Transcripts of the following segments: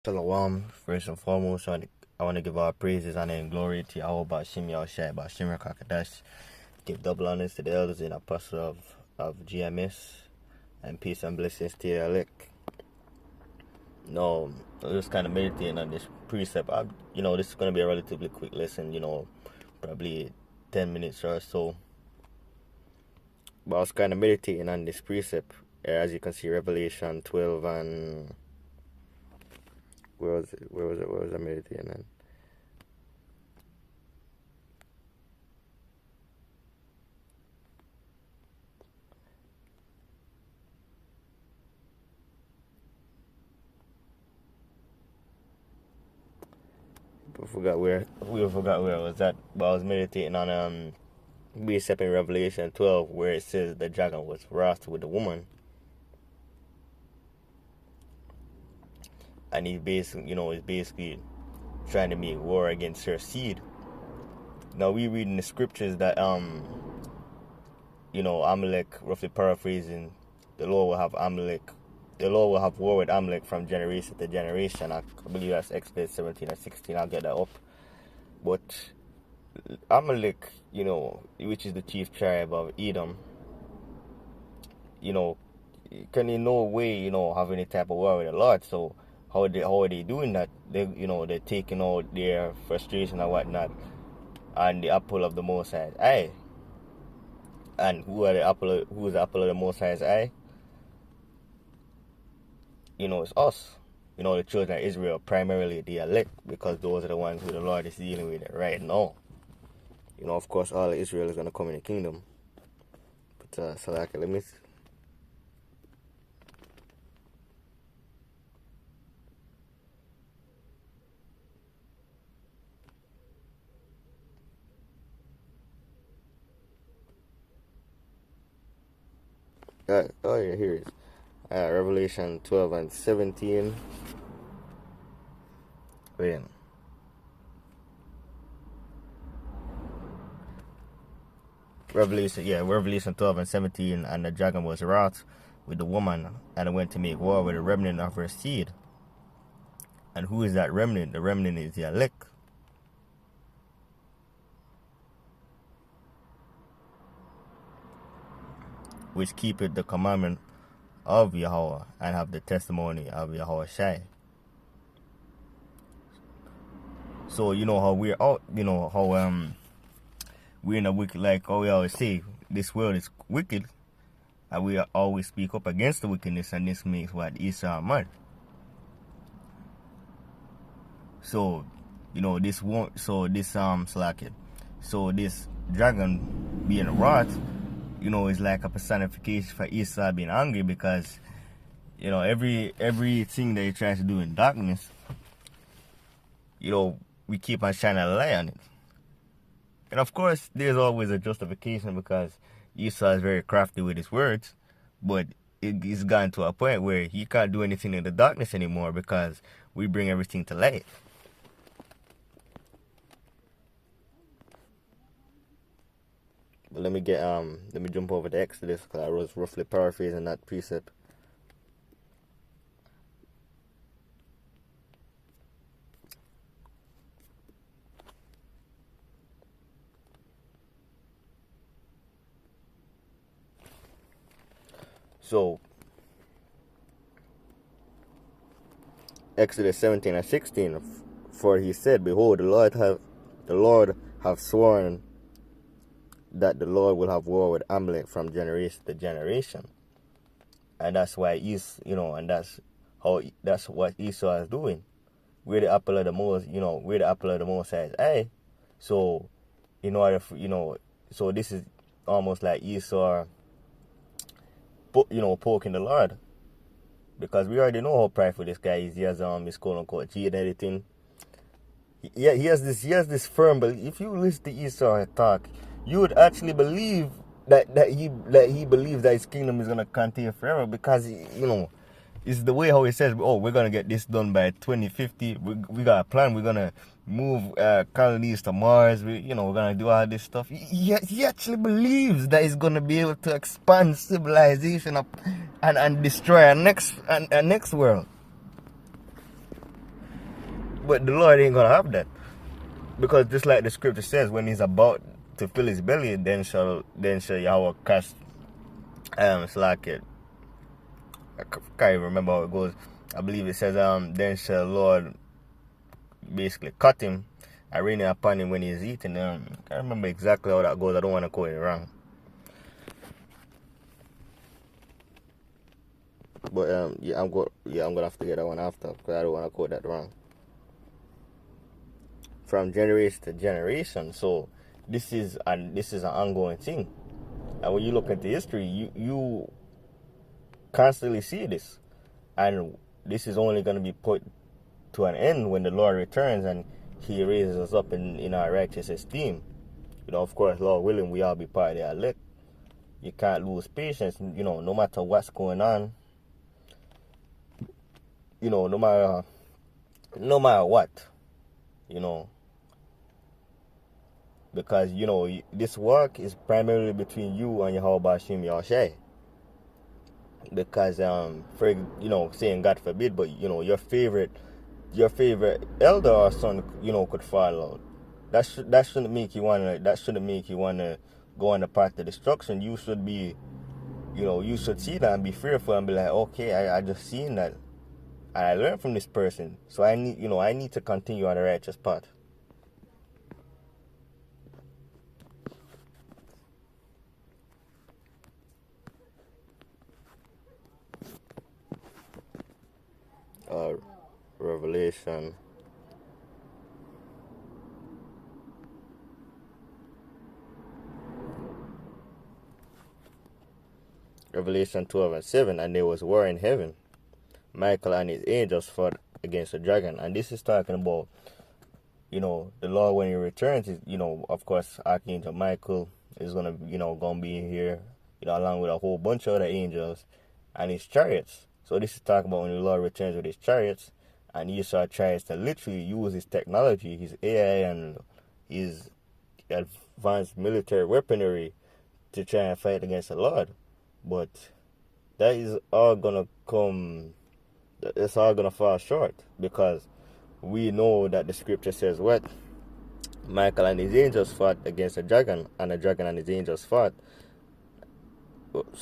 Shalom, first and foremost, I want to give our praises, honor, and glory to Yahweh Bashim Yahushai Bashim Rakakadash. Give double honors to the elders and apostles of GMS, and peace and blessings to your elect. No, I'm just kind of meditating on this precept. This is going to be a relatively quick lesson, probably 10 minutes or so. But I was kind of meditating on this precept, as you can see, Revelation 12 and... Where was I meditating on? I forgot where I was at, but I was meditating on precept in Revelation 12 where it says the dragon was wroth with the woman, and he's basically trying to make war against her seed. Now we read in the scriptures that Amalek, roughly paraphrasing, the Lord will have war with Amalek from generation to generation. I believe that's Exodus 17 or 16. I'll get that up. But Amalek, which is the chief tribe of Edom, can in no way, have any type of war with the Lord. So how are they doing that? They're taking out their frustration and whatnot on the apple of the Most High's eye. And who is the apple of the Most High's eye? It's us. The children of Israel, primarily the elect, because those are the ones who the Lord is dealing with right now. Of course, all of Israel is going to come in the kingdom. But, Salaka, let me... here it is. Revelation 12 and 17. Wait. Revelation 12 and 17. And the dragon was wroth with the woman, and it went to make war with the remnant of her seed. And who is that remnant? The remnant is the elect, which keepeth the commandment of Yahweh and have the testimony of Yahweh Shai. So how we're out, how we're in a wicked, like how we always say, this world is wicked, and we always speak up against the wickedness, and this makes what Esau mad. So this won't. So this So this dragon being wrath, is like a personification for Esau being angry, because everything that he tries to do in darkness, we keep on shining a light on it. And of course, there's always a justification, because Esau is very crafty with his words, but it's gotten to a point where he can't do anything in the darkness anymore, because we bring everything to light. But let me jump over to Exodus, because I was roughly paraphrasing that precept. So, Exodus 17 and 16, for he said, behold, the Lord have sworn that the Lord will have war with Amalek from generation to generation. And that's why and that's what Esau is doing. We're the apple of the Most High's eye. So, in order for, so this is almost like Esau, poking the Lord, because we already know how prideful this guy is. He has his quote unquote cheat and everything. He has this firm belief. If you listen to Esau talk, you would actually believe that he believes that his kingdom is gonna continue forever, because it's the way how he says, we're gonna get this done by 2050. We got a plan. We're gonna move colonies to Mars. We're gonna do all this stuff. He actually believes that he's gonna be able to expand civilization up and destroy our next world. But the Lord ain't gonna have that. Because just like the scripture says, when he's about to fill his belly, then shall Yahweh cast it's like it. I can't even remember how it goes. I believe it says then shall Lord basically cut him and rain it upon him when he's eating. I can't remember exactly how that goes. I don't want to quote it wrong. But yeah, I'm gonna have to get that one after because I don't want to quote that wrong. From generation to generation, so this is an ongoing thing. And when you look into history, you constantly see this, and this is only going to be put to an end when the Lord returns and He raises us up in our righteous esteem. Of course, Lord willing, we all be part of the elect. You can't lose patience. No matter what's going on. No matter what. Because this work is primarily between you and Yahweh Hashem Yahushai. Because saying God forbid, but your favorite elder or son could fall out. That shouldn't make you wanna go on the path of destruction. You should be you should see that and be fearful and be like, okay, I just seen that and I learned from this person, so I need to continue on the righteous path. Revelation 12:7, and there was war in heaven. Michael and his angels fought against the dragon, and this is talking about the Lord when he returns. Is of course Archangel Michael is gonna be here along with a whole bunch of other angels and his chariots. So this is talking about when the Lord returns with his chariots, and Esau tries to literally use his technology, his AI, and his advanced military weaponry to try and fight against the Lord. But that is all gonna it's all gonna fall short, because we know that the scripture says what? Michael and his angels fought against the dragon, and the dragon and his angels fought.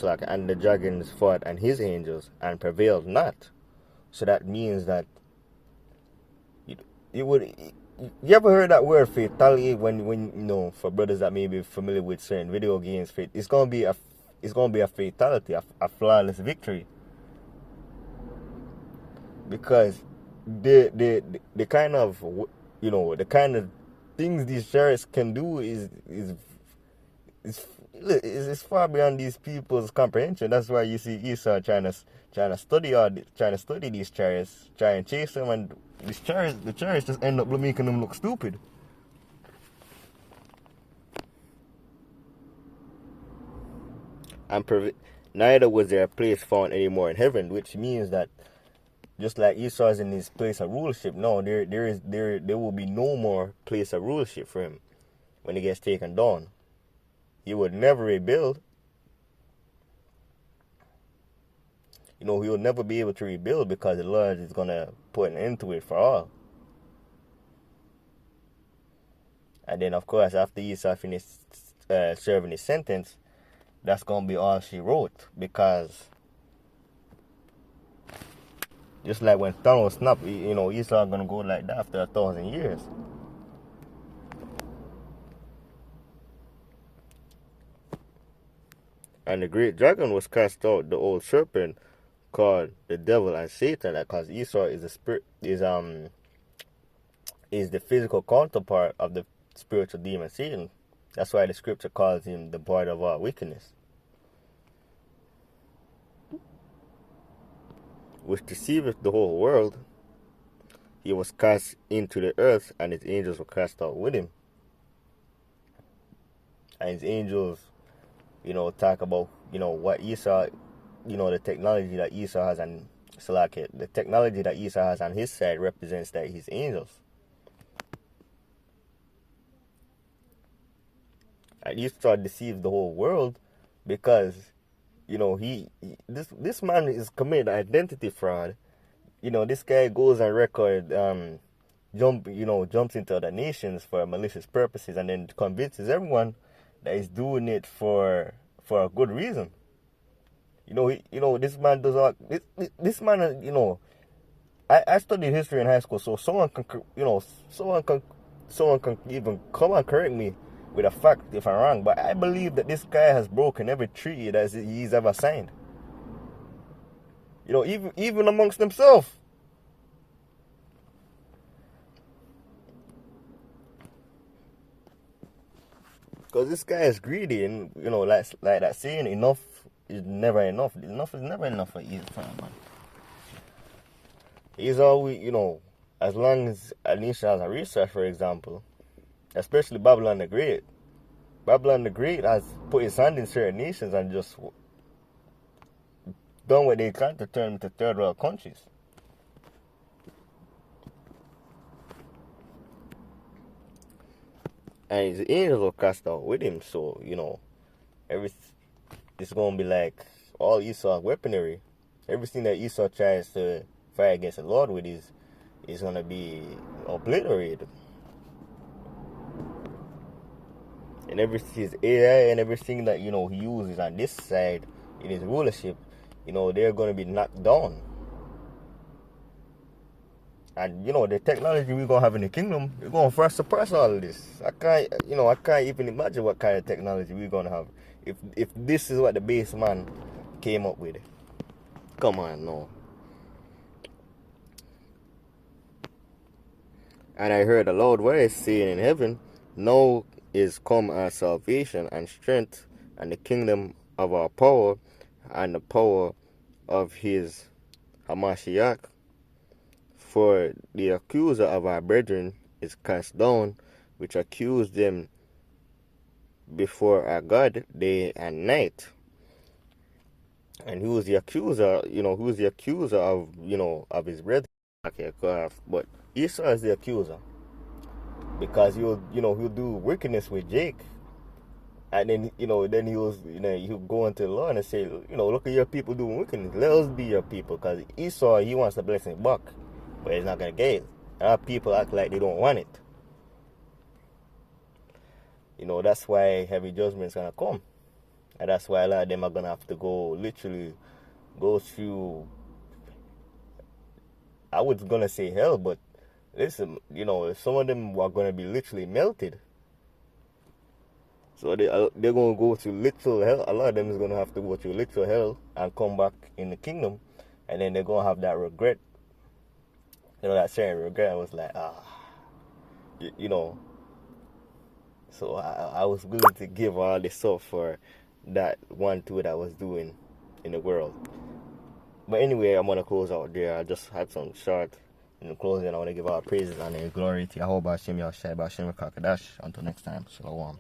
And the dragons fought and his angels and prevailed not. So that means that it would. You ever heard that word fatality? When for brothers that may be familiar with certain video games, it's gonna be a fatality, a flawless victory. Because the kind of the kind of things these chariots can do is far beyond these people's comprehension. That's why you see Esau trying to study these chariots, try and chase them, and the chariots just end up making them look stupid. And neither was there a place found anymore in heaven, which means that just like Esau is in his place of rulership, no, there will be no more place of rulership for him when he gets taken down. He would never rebuild. He will never be able to rebuild, because the Lord is going to put an end to it for all. And then, of course, after Esau finished serving his sentence, that's going to be all she wrote. Because just like when Thanos snapped, Esau going to go like that after 1,000 years. And the great dragon was cast out, the old serpent called the devil and Satan, because Esau is the physical counterpart of the spiritual demon Satan. That's why the scripture calls him the boy of all wickedness, which deceiveth the whole world. He was cast into the earth, and his angels were cast out with him. And his angels talk about what Esau, the technology that Esau has, and the technology that Esau has on his side represents that his angels. And Esau deceived the whole world because this man is committing identity fraud. This guy goes and record jumps into other nations for malicious purposes, and then convinces everyone that he's doing it for a good reason. This man does not. This man, I studied history in high school, so someone can even come and correct me with a fact if I'm wrong. But I believe that this guy has broken every treaty that he's ever signed. Even amongst themselves. Because this guy is greedy, and like that saying, enough is never enough. Enough is never enough for Israel, man. He's always, as long as a nation has a research, for example, especially Babylon the Great. Babylon the Great has put his hand in certain nations and just done what they can to turn into third world countries. And his angels were cast out with him, so it's gonna be like all Esau's weaponry. Everything that Esau tries to fight against the Lord with is gonna be obliterated. And his AI and everything that he uses on this side in his rulership, they're gonna be knocked down. And the technology we're gonna have in the kingdom, we're gonna first surpass all of this. I can't even imagine what kind of technology we're gonna have if this is what the base man came up with. Come on, no. And I heard a loud voice saying in heaven, "Now is come our salvation and strength and the kingdom of our power and the power of his Hamashiach. For the accuser of our brethren is cast down, which accused them before our God day and night." And who is the accuser? Who is the accuser of his brethren? Okay, but Esau is the accuser because he'll do wickedness with Jake, and then he'll go into the Lord and say, look at your people doing wickedness. Let us be your people, because Esau, he wants the blessing back, but he's not gonna get it. Our people act like they don't want it. That's why heavy judgment is gonna come, and that's why a lot of them are gonna have to literally go through. I was gonna say hell, but listen, some of them are gonna be literally melted. So they're gonna go through literal hell. A lot of them is gonna have to go through literal hell and come back in the kingdom, and then they're gonna have that regret. That certain regret. I was like, So I was willing to give all this up for that 1-2 that I was doing in the world. But anyway, I'm gonna close out there. I just had some short in the closing. I want to give all praises and glory to Yahweh Hashem Yahshua Hashem Kakadash. Until next time, Shalom.